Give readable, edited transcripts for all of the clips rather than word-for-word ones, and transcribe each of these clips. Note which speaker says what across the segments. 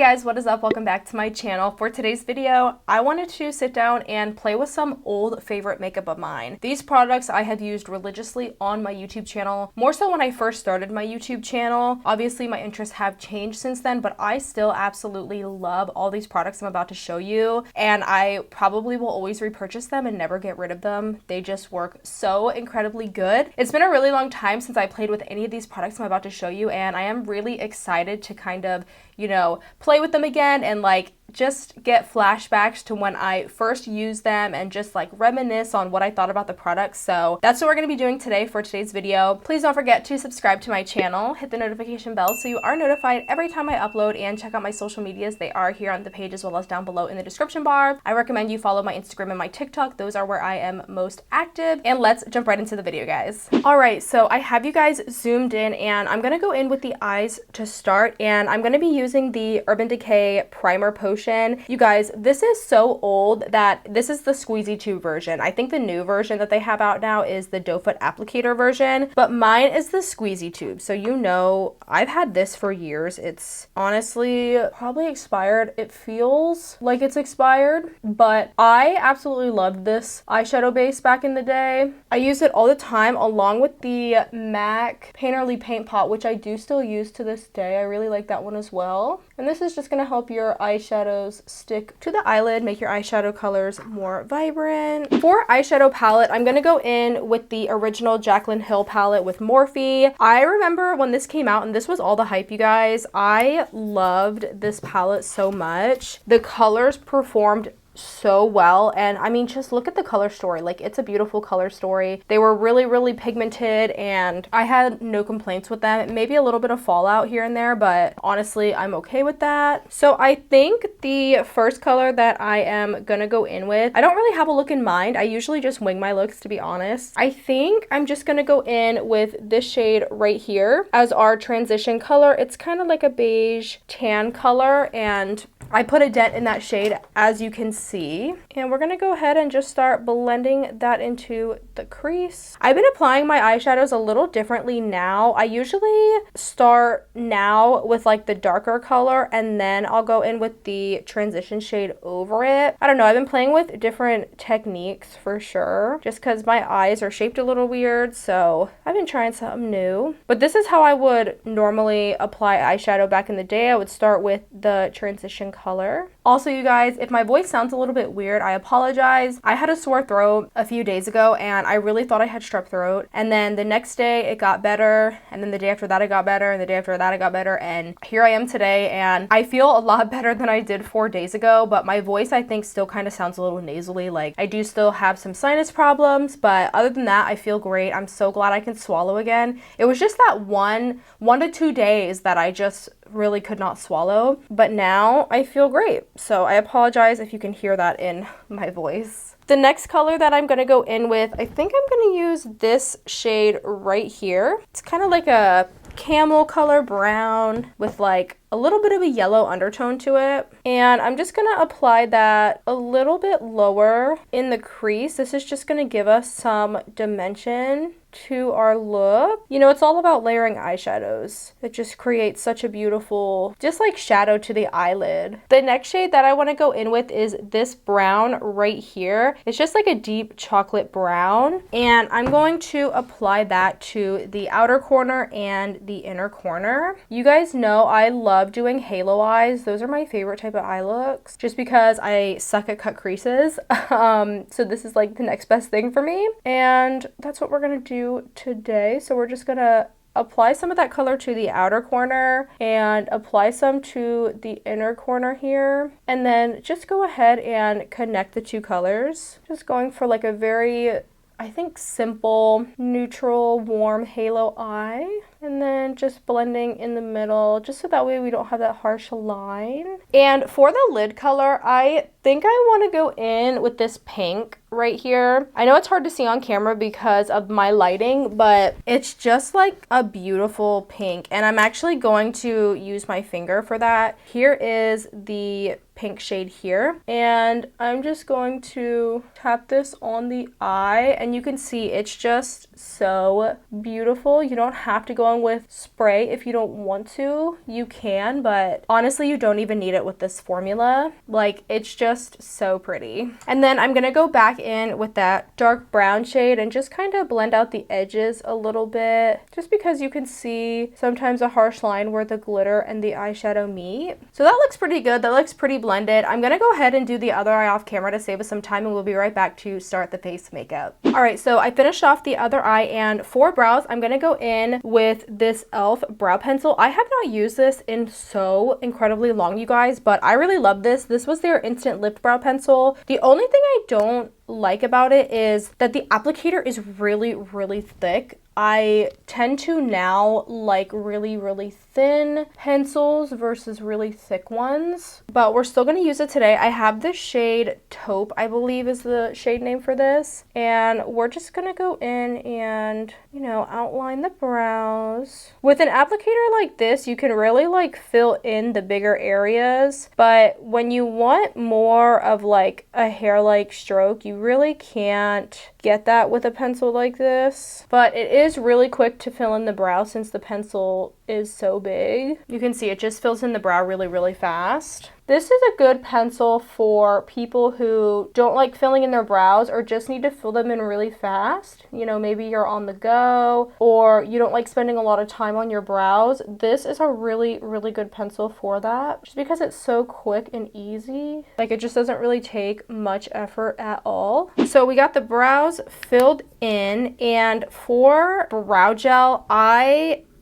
Speaker 1: guys, what is up? Welcome back to my channel. For today's video, I wanted to sit down and play with some old favorite makeup of mine. These products I have used religiously on my YouTube channel, more so when I first started my YouTube channel. Obviously, my interests have changed since then, but I still absolutely love all these products I'm about to show you, and I probably will always repurchase them and never get rid of them. They just work so incredibly good. It's been a really long time since I played with any of these products I'm about to show you, and I am really excited to kind of, you know, play with them again and like just get flashbacks to when I first used them and just like reminisce on what I thought about the products. So that's what we're going to be doing today for today's video. Please don't forget to subscribe to my channel, hit the notification bell so you are notified every time I upload, and check out my social medias. They are here on the page as well as down below in the description bar. I recommend you follow my Instagram and my TikTok. Those are where I am most active. And let's jump right into the video, guys. All right, so I have you guys zoomed in and I'm going to go in with the eyes to start, and I'm going to be using the Urban Decay Primer Potion. You guys, this is so old that this is the squeezy tube version. I think the new version that they have out now is the doe foot applicator version, but mine is the squeezy tube. So you know, I've had this for years. It's honestly probably expired. It feels like it's expired, but I absolutely loved this eyeshadow base back in the day. I used it all the time along with the MAC Painterly Paint Pot, which I do still use to this day. I really like that one as well. And this is just going to help your eyeshadows stick to the eyelid, make your eyeshadow colors more vibrant. For eyeshadow palette, I'm going to go in with the original Jaclyn Hill palette with Morphe. I remember when this came out and this was all the hype, you guys. I loved this palette so much. The colors performed so well, and I mean, just look at the color story. Like, it's a beautiful color story. They were really pigmented and I had no complaints with them. Maybe a little bit of fallout here and there, but honestly I'm okay with that. So I think the first color that I am gonna go in with, I don't really have a look in mind. I usually just wing my looks, to be honest. I think I'm just gonna go in with this shade right here as our transition color. It's kind of like a beige tan color, and I put a dent in that shade, as you can see. And we're gonna go ahead and just start blending that into the crease. I've been applying my eyeshadows a little differently now. I usually start now with like the darker color, and then I'll go in with the transition shade over it. I don't know, I've been playing with different techniques for sure, just because my eyes are shaped a little weird, so I've been trying something new. But this is how I would normally apply eyeshadow back in the day. I would start with the transition color. Also, you guys, if my voice sounds a little bit weird, I apologize. I had a sore throat a few days ago and I really thought I had strep throat, and then the next day it got better, and then the day after that it got better, and the day after that it got better, and here I am today, and I feel a lot better than I did 4 days ago. But my voice, I think, still kind of sounds a little nasally. Like, I do still have some sinus problems, but other than that I feel great. I'm so glad I can swallow again. It was just that one to 2 days that I just really could not swallow, but now I feel great. So I apologize if you can hear that in my voice. The next color that I'm going to go in with, I think I'm going to use this shade right here. It's kind of like a camel color brown with like a little bit of a yellow undertone to it, and I'm just gonna apply that a little bit lower in the crease. This is just gonna give us some dimension to our look. You know, it's all about layering eyeshadows. It just creates such a beautiful, just like shadow to the eyelid. The next shade that I want to go in with is this brown right here. It's just like a deep chocolate brown, and I'm going to apply that to the outer corner and the inner corner. You guys know I love doing halo eyes. Those are my favorite type of eye looks, just because I suck at cut creases. So this is like the next best thing for me, and that's what we're gonna do today. So we're just gonna apply some of that color to the outer corner and apply some to the inner corner here, and then just go ahead and connect the two colors. Just going for like a very, I think, simple, neutral, warm halo eye. And then just blending in the middle, just so that way we don't have that harsh line. And for the lid color, I think I want to go in with this pink right here. I know it's hard to see on camera because of my lighting, but it's just like a beautiful pink, and I'm actually going to use my finger for that. Here is the pink shade here, and I'm just going to tap this on the eye, and you can see it's just so beautiful. You don't have to go along with spray if you don't want to. You can, but honestly, you don't even need it with this formula. Like, it's just so pretty. And then I'm gonna go back in with that dark brown shade and just kind of blend out the edges a little bit, just because you can see sometimes a harsh line where the glitter and the eyeshadow meet. So that looks pretty good. That looks pretty blended. I'm gonna go ahead and do the other eye off camera to save us some time, and we'll be right back to start the face makeup. All right, so I finished off the other eye, and for brows, I'm gonna go in with this e.l.f. brow pencil. I have not used this in so incredibly long, you guys, but I really love this. This was their instant lift brow pencil. The only thing I don't like about it is that the applicator is really, really thick. I tend to now like really thin pencils versus really thick ones, but we're still going to use it today. I have the shade Taupe, I believe is the shade name for this, and we're just going to go in and, you know, outline the brows. With an applicator like this, you can really like fill in the bigger areas, but when you want more of like a hair-like stroke, you really can't get that with a pencil like this. But it is really quick to fill in the brow since the pencil is so big. You can see it just fills in the brow really fast. This is a good pencil for people who don't like filling in their brows or just need to fill them in really fast. You know, maybe you're on the go or you don't like spending a lot of time on your brows. This is a really good pencil for that, just because it's so quick and easy. Like, it just doesn't really take much effort at all. So we got the brows filled in, and for brow gel,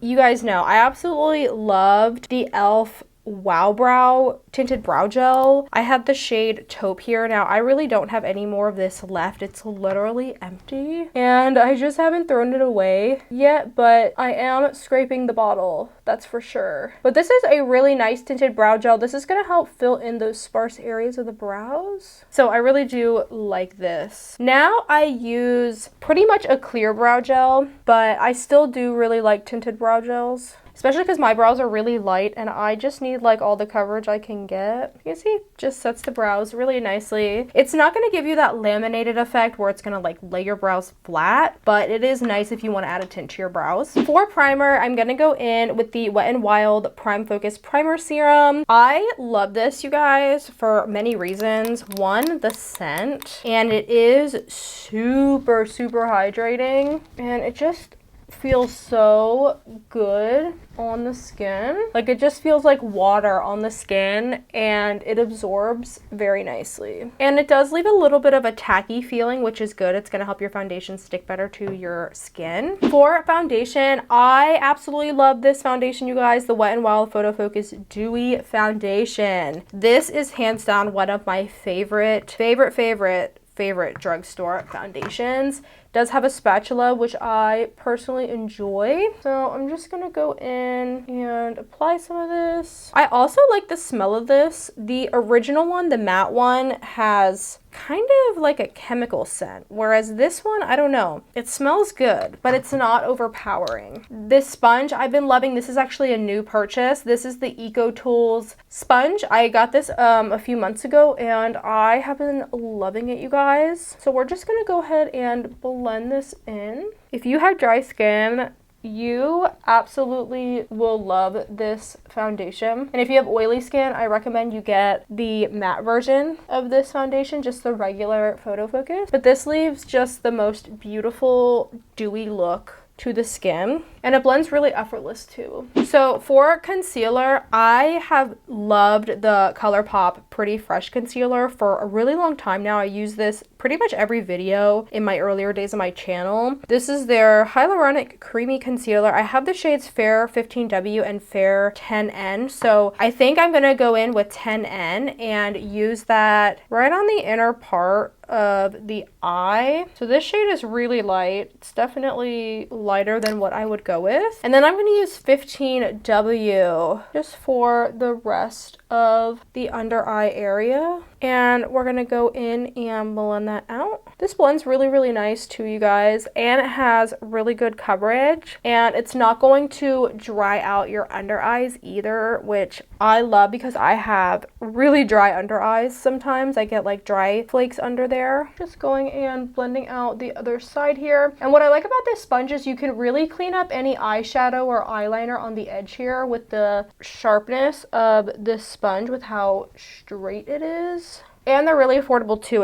Speaker 1: you guys know, I absolutely loved the e.l.f. Wow Brow Tinted Brow Gel. I have the shade Taupe here. Now, I really don't have any more of this left. It's literally empty, and I just haven't thrown it away yet, but I am scraping the bottle, that's for sure. But this is a really nice tinted brow gel. This is going to help fill in those sparse areas of the brows. So I really do like this. Now I use pretty much a clear brow gel, but I still do really like tinted brow gels, especially because my brows are really light and I just need like all the coverage I can get. You can see, just sets the brows really nicely. It's not going to give you that laminated effect where it's going to like lay your brows flat, but it is nice if you want to add a tint to your brows. For primer, I'm going to go in with the Wet n Wild Prime Focus Primer Serum. I love this, you guys, for many reasons. One, the scent, and it is super hydrating, and it just feels so good on the skin. Like, it just feels like water on the skin, and it absorbs very nicely. And it does leave a little bit of a tacky feeling, which is good. It's going to help your foundation stick better to your skin. For foundation, I absolutely love this foundation, you guys, the Wet n Wild Photo Focus Dewy Foundation. This is hands down one of my favorite drugstore foundations. Does have a spatula, which I personally enjoy. So I'm just gonna go in and apply some of this. I also like the smell of this. The original one, the matte one, has kind of like a chemical scent, whereas this one, I don't know. It smells good, but it's not overpowering. This sponge I've been loving. This is actually a new purchase. This is the Ecotools Sponge. I got this a few months ago, and I have been loving it, you guys. So we're just gonna go ahead and blend this in. If you have dry skin, you absolutely will love this foundation. And if you have oily skin, I recommend you get the matte version of this foundation, just the regular Photo Focus. But this leaves just the most beautiful dewy look to the skin, and it blends really effortless too. So for concealer, I have loved the ColourPop Pretty Fresh Concealer for a really long time now. I use this pretty much every video in my earlier days of my channel. This is their Hyaluronic Creamy Concealer. I have the shades Fair 15W and Fair 10N, so I think I'm gonna go in with 10N and use that right on the inner part of the eye. So this shade is really light. It's definitely lighter than what I would go with. And then I'm going to use 15W just for the rest of the under eye area. And we're going to go in and blend that out. This blends really, really nice too, you guys. And it has really good coverage. And it's not going to dry out your under eyes either, which I love because I have really dry under eyes sometimes. I get like dry flakes under there. Just going and blending out the other side here. And what I like about this sponge is you can really clean up any eyeshadow or eyeliner on the edge here with the sharpness of this sponge with how straight it is. And they're really affordable too.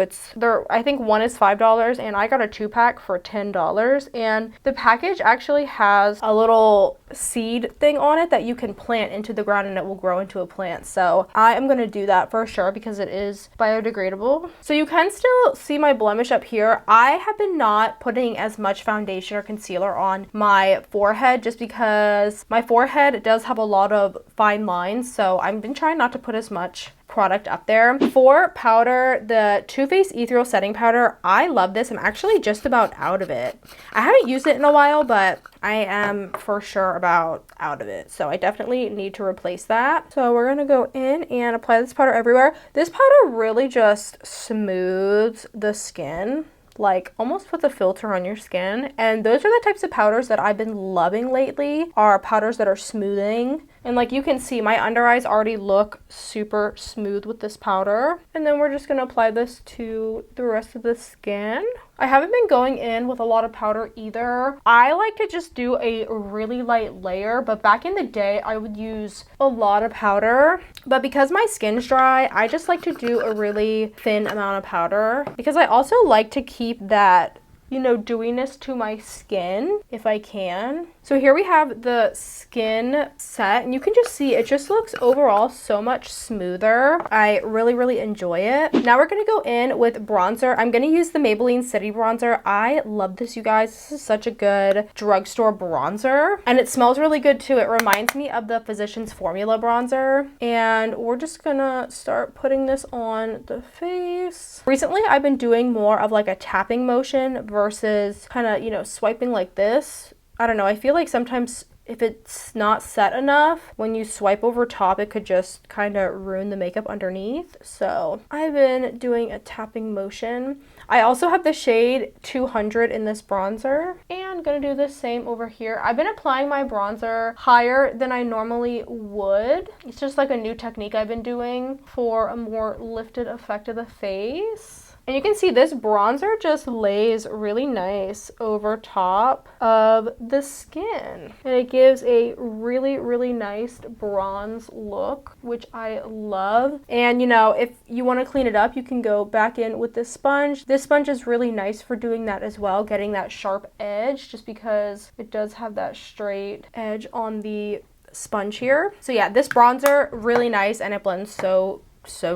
Speaker 1: I think one is $5 and I got a 2-pack for $10. And the package actually has a little seed thing on it that you can plant into the ground and it will grow into a plant. So I am going to do that for sure because it is biodegradable. So you can still see my blemish up here. I have been not putting as much foundation or concealer on my forehead just because my forehead does have a lot of fine lines. So I've been trying not to put as much product up there. For powder, the Too Faced Ethereal Setting Powder, I love this. I'm actually just about out of it. I haven't used it in a while, but I am for sure about out of it. So I definitely need to replace that. So we're going to go in and apply this powder everywhere. This powder really just smooths the skin. Like almost puts a filter on your skin. And those are the types of powders that I've been loving lately, are powders that are smoothing. And like you can see, my under eyes already look super smooth with this powder. And then we're just going to apply this to the rest of the skin. I haven't been going in with a lot of powder either. I like to just do a really light layer, but back in the day I would use a lot of powder. But because my skin's dry, I just like to do a really thin amount of powder because I also like to keep that, you know, dewiness to my skin if I can. So here we have the skin set and you can just see it just looks overall so much smoother. I really, really enjoy it. Now we're going to go in with bronzer. I'm going to use the Maybelline City Bronzer. I love this, you guys. This is such a good drugstore bronzer and it smells really good too. It reminds me of the Physicians Formula bronzer. And we're just going to start putting this on the face. Recently, I've been doing more of like a tapping motion versus kind of, you know, swiping like this. I don't know, I feel like sometimes if it's not set enough, when you swipe over top, it could just kind of ruin the makeup underneath. So I've been doing a tapping motion. I also have the shade 200 in this bronzer and gonna do the same over here. I've been applying my bronzer higher than I normally would. It's just like a new technique I've been doing for a more lifted effect of the face. And you can see this bronzer just lays really nice over top of the skin. And it gives a really, really nice bronze look, which I love. And you know, if you want to clean it up, you can go back in with this sponge. This sponge is really nice for doing that as well, getting that sharp edge, just because it does have that straight edge on the sponge here. So yeah, this bronzer, really nice, and it blends so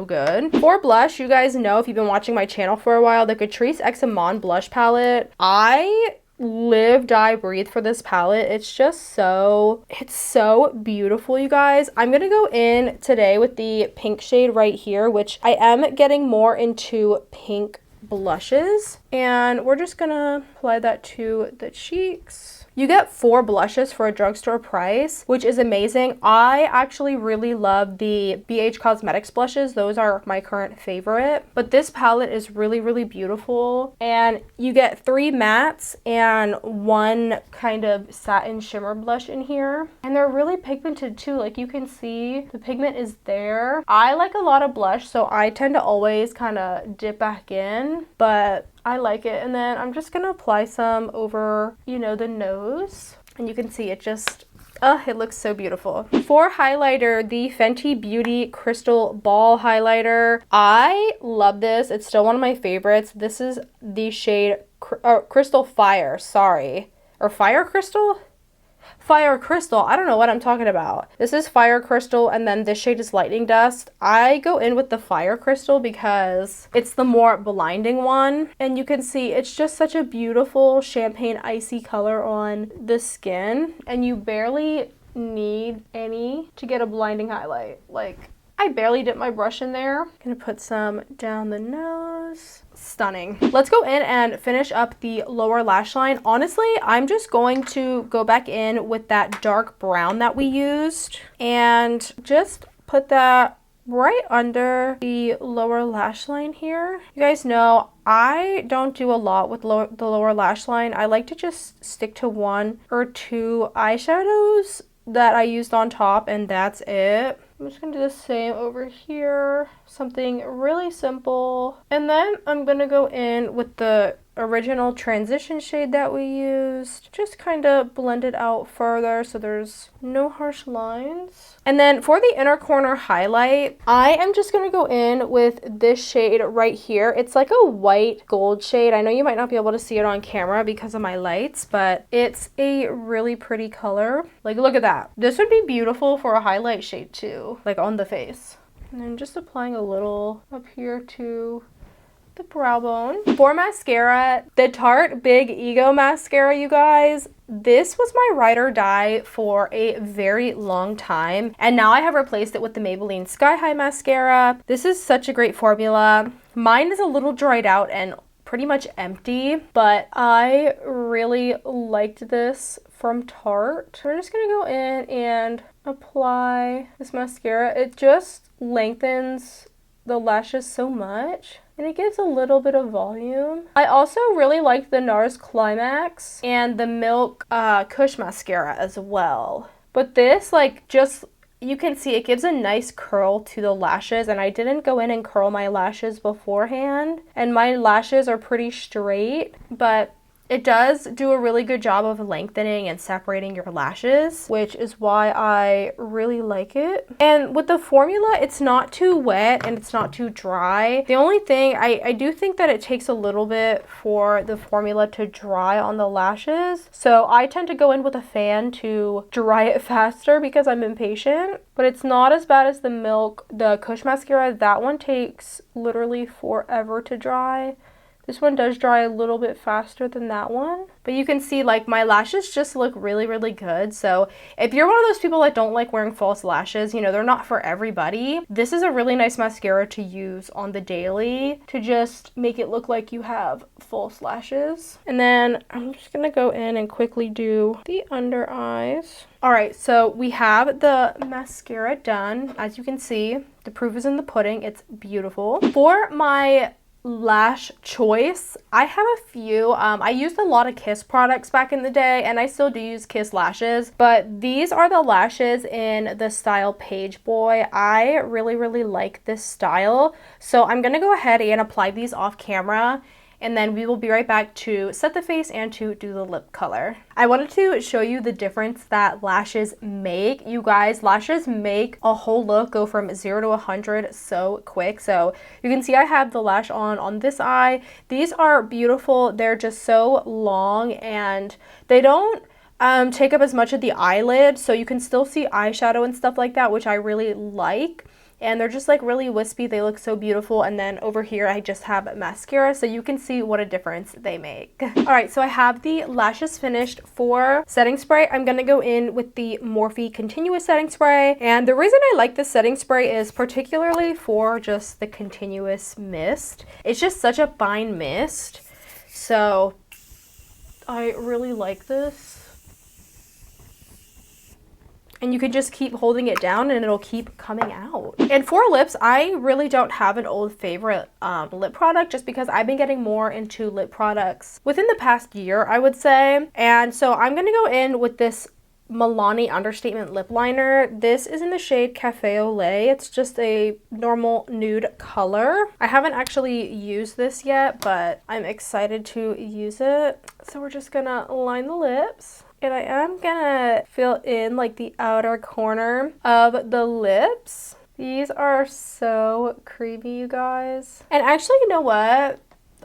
Speaker 1: good. For blush, you guys know if you've been watching my channel for a while, the Catrice X Amon blush palette. I live, die, breathe for this palette. It's just so beautiful, you guys. I'm gonna go in today with the pink shade right here, which I am getting more into pink blushes, and we're just gonna apply that to the cheeks. You get 4 blushes for a drugstore price, which is amazing. I actually really love the BH Cosmetics blushes. Those are my current favorite. But this palette is really, really beautiful. And you get 3 mattes and 1 kind of satin shimmer blush in here. And they're really pigmented too. Like you can see the pigment is there. I like a lot of blush, so I tend to always kind of dip back in. But I like it. And then I'm just gonna apply some over, you know, the nose. And you can see it just, it looks so beautiful. For highlighter, the Fenty Beauty Crystal Ball Highlighter. I love this. It's still one of my favorites. This is the shade Crystal Fire, or Fire Crystal? Fire Crystal. I don't know what I'm talking about. This is Fire Crystal, and then this shade is Lightning Dust. I go in with the Fire Crystal because it's the more blinding one, and you can see it's just such a beautiful champagne icy color on the skin, and you barely need any to get a blinding highlight. Like, I barely dip my brush in there. Gonna put some down the nose. Stunning. Let's go in and finish up the lower lash line. Honestly, I'm just going to go back in with that dark brown that we used and just put that right under the lower lash line here. You guys know I don't do a lot with the lower lash line. I like to just stick to 1 or 2 eyeshadows that I used on top, and that's it. I'm just gonna do the same over here, something really simple. And then I'm gonna go in with the original transition shade that we used, just kind of blend it out further so there's no harsh lines. And then for the inner corner highlight, I am just gonna go in with this shade right here. It's like a white gold shade. I know you might not be able to see it on camera because of my lights, but it's a really pretty color. Like, look at that. This would be beautiful for a highlight shade too, like on the face. And then just applying a little up here to the brow bone. For mascara, the Tarte Big Ego mascara, you guys, this was my ride or die for a very long time, and now I have replaced it with the Maybelline Sky High mascara. This is such a great formula. Mine is a little dried out and pretty much empty, but I really liked this from Tarte. We're just gonna go in and apply this mascara. It just lengthens the lashes so much, and it gives a little bit of volume. I also really liked the NARS Climax and the Milk Kush mascara as well. But this, like, just, you can see it gives a nice curl to the lashes, and I didn't go in and curl my lashes beforehand, and my lashes are pretty straight, but it does do a really good job of lengthening and separating your lashes, which is why I really like it. And with the formula, it's not too wet and it's not too dry. The only thing, I do think that it takes a little bit for the formula to dry on the lashes. So I tend to go in with a fan to dry it faster because I'm impatient. But it's not as bad as the Kush mascara. That one takes literally forever to dry. This one does dry a little bit faster than that one. But you can see, like, my lashes just look really, really good. So if you're one of those people that don't like wearing false lashes, you know, they're not for everybody, this is a really nice mascara to use on the daily to just make it look like you have false lashes. And then I'm just gonna go in and quickly do the under eyes. All right, so we have the mascara done. As you can see, the proof is in the pudding. It's beautiful. For my lash choice, I have a few. I used a lot of Kiss products back in the day, and I still do use Kiss lashes, but these are the lashes in the style Page Boy. I really, really like this style, so I'm gonna go ahead and apply these off camera, and then we will be right back to set the face and to do the lip color. I wanted to show you the difference that lashes make. You guys, lashes make a whole look go from 0 to 100 so quick. So you can see I have the lash on this eye. These are beautiful. They're just so long, and they don't take up as much of the eyelid, so you can still see eyeshadow and stuff like that, which I really like. And they're just like really wispy. They look so beautiful. And then over here I just have mascara, so you can see what a difference they make. All right, so I have the lashes finished. For setting spray, I'm gonna go in with the Morphe Continuous Setting Spray. And the reason I like this setting spray is particularly for just the continuous mist. It's just such a fine mist, so I really like this. And you can just keep holding it down and it'll keep coming out. And for lips, I really don't have an old favorite lip product, just because I've been getting more into lip products within the past year, I would say. And so I'm gonna go in with this Milani Understatement lip liner. This is in the shade Cafe au Lait. It's just a normal nude color. I haven't actually used this yet, but I'm excited to use it. So we're just gonna line the lips. And I am gonna fill in like the outer corner of the lips. These are so creamy, you guys. And actually, you know what?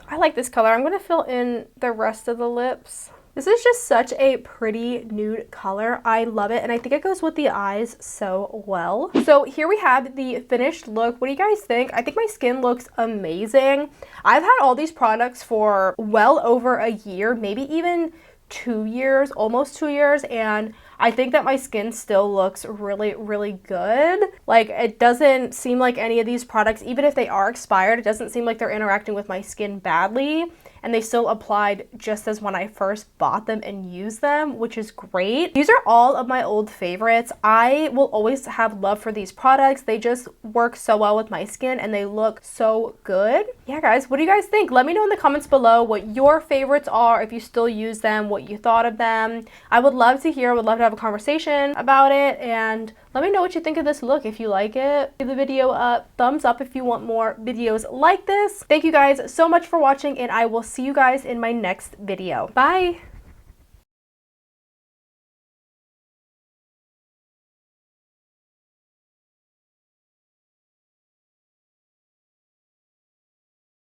Speaker 1: I like this color. I'm gonna fill in the rest of the lips. This is just such a pretty nude color. I love it, and I think it goes with the eyes so well. So here we have the finished look. What do you guys think? I think my skin looks amazing. I've had all these products for well over a year, maybe even 2 years, almost 2 years, and I think that my skin still looks really, really good. Like, it doesn't seem like any of these products, even if they are expired, it doesn't seem like they're interacting with my skin badly. and they still applied just as when I first bought them and used them, which is great. These are all of my old favorites. I will always have love for these products. They just work so well with my skin and they look so good. Yeah, guys, what do you guys think? Let me know in the comments below what your favorites are, if you still use them, what you thought of them. I would love to hear, would love to have a conversation about it, and let me know what you think of this look. If you like it, give the video a thumbs up if you want more videos like this. Thank you guys so much for watching, and I will see you guys in my next video. Bye!